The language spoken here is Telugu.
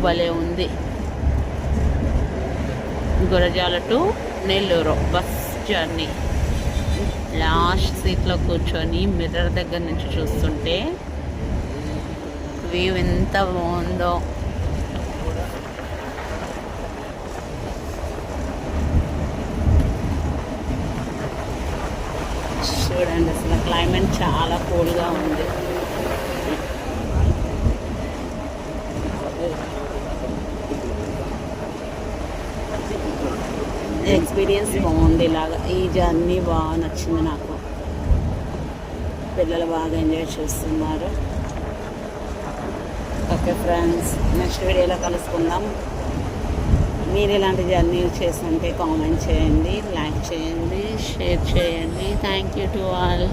భలే ఉంది. Gurajala to Nellore bus journey. Last సీట్లో కూర్చొని మిర్రర్ దగ్గర నుంచి చూస్తుంటే వ్యూ ఎంత బాగుందో. చూడండి, అసలు క్లైమేట్ చాలా కూల్గా ఉంది. ఎక్స్పీరియన్స్ బాగుంది. ఇలాగా ఈ జర్నీ బాగా నచ్చింది నాకు. పిల్లలు బాగా ఎంజాయ్ చేస్తున్నారు. ఓకే ఫ్రెండ్స్, నెక్స్ట్ వీడియోలో కలుసుకుందాం. మీరు ఇలాంటి జర్నీలు చేస్తుంటే కామెంట్ చేయండి, లైక్ చేయండి, షేర్ చేయండి. Thank you to all.